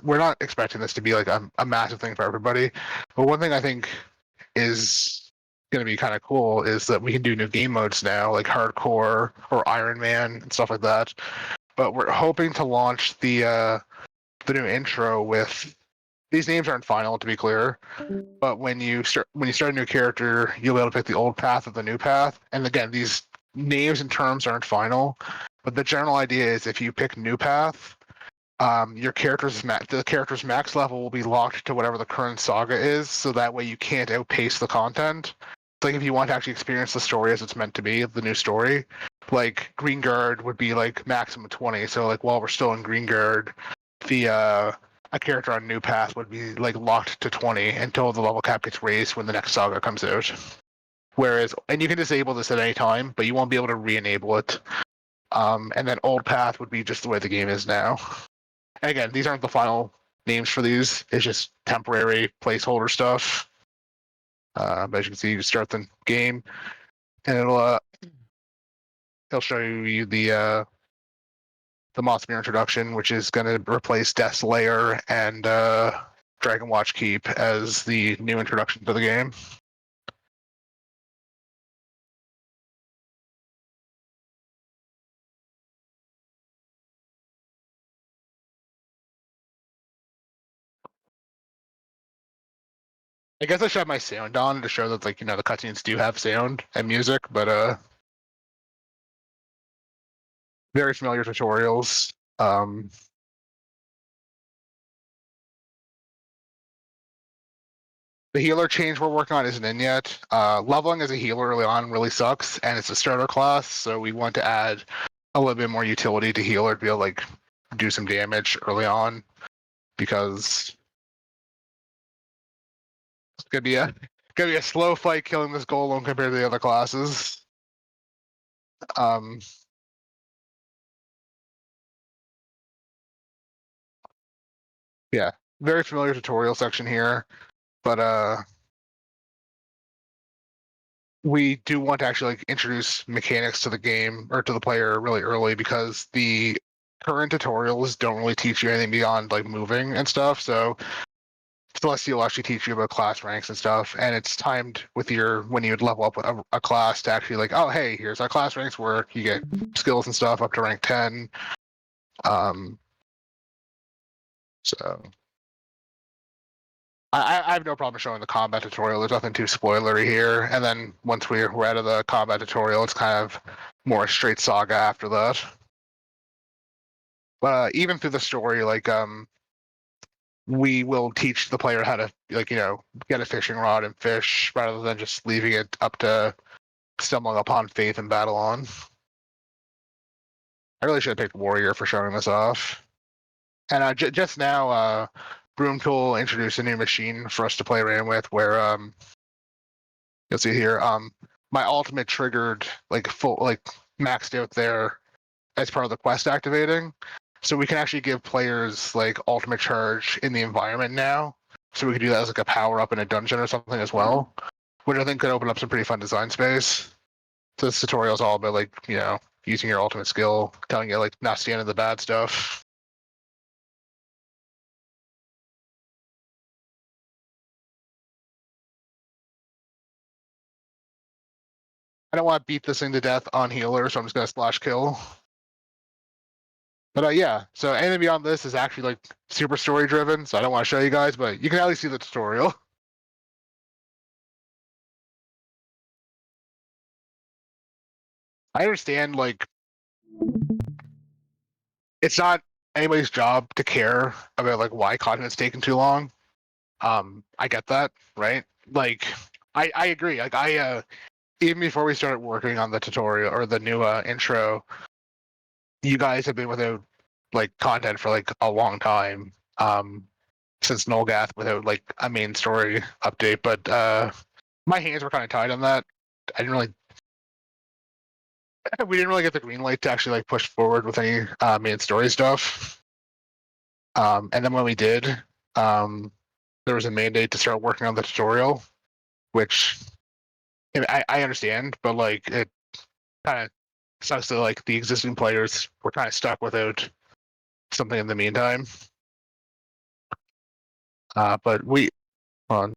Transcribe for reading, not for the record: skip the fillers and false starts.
we're not expecting this to be like a massive thing for everybody. But one thing I think is going to be kind of cool is that we can do new game modes now, like hardcore or Iron Man and stuff like that. But we're hoping to launch the new intro with these names aren't final, to be clear. But when you start a new character, you'll be able to pick the old path or the new path. And again, these names and terms aren't final, but the general idea is if you pick new path, your the character's max level will be locked to whatever the current saga is, so that way you can't outpace the content. Like if you want to actually experience the story as it's meant to be, the new story, like Green Guard would be like maximum 20. So like while we're still in Green Guard, the a character on New Path would be like locked to 20 until the level cap gets raised when the next saga comes out. Whereas, and you can disable this at any time, but you won't be able to re-enable it. And then Old Path would be just the way the game is now. And again, these aren't the final names for these. It's just temporary placeholder stuff. But as you can see, you start the game, and it'll show you the Mothmere introduction, which is going to replace Death's Lair and Dragon Watch Keep as the new introduction to the game. I guess I should have my sound on to show that, like, the cutscenes do have sound and music, but very familiar tutorials. The healer change we're working on isn't in yet. Leveling as a healer early on really sucks, and it's a starter class, so we want to add a little bit more utility to healer to be able to like do some damage early on, because it's gonna be a slow fight killing this golem compared to the other classes. Yeah, very familiar tutorial section here, but we do want to actually like introduce mechanics to the game or to the player really early, because the current tutorials don't really teach you anything beyond like moving and stuff. So Celestial will actually teach you about class ranks and stuff, and it's timed with when you would level up a class to actually like, oh hey, here's how class ranks work. You get skills and stuff up to rank 10. So I have no problem showing the combat tutorial. There's nothing too spoilery here. And then once we're out of the combat tutorial, it's kind of more a straight saga after that. But even through the story, like we will teach the player how to like get a fishing rod and fish rather than just leaving it up to stumbling upon faith and battle on. I really should have picked Warrior for showing this off. And just now, Broomtool introduced a new machine for us to play around with, where you'll see here, my ultimate triggered like full like maxed out there as part of the quest activating. So we can actually give players like ultimate charge in the environment now. So we could do that as like a power up in a dungeon or something as well, which I think could open up some pretty fun design space. So this tutorial is all about like using your ultimate skill, telling you like not standing the bad stuff. I don't want to beat this thing to death on healer, so I'm just gonna splash kill. But yeah, so anything beyond this is actually like super story driven, so I don't want to show you guys, but you can at least see the tutorial. I understand, like, it's not anybody's job to care about like why content's taking too long. I get that, right? Like, I agree. Like, even before we started working on the tutorial or the new intro, you guys have been without like content for like a long time. Since Nolgath without like a main story update, but my hands were kind of tied on that. I didn't really we didn't really get the green light to actually like push forward with any main story stuff. And then when we did, there was a mandate to start working on the tutorial, which I understand, but like it kind of sucks that like the existing players were kind of stuck without something in the meantime. But we on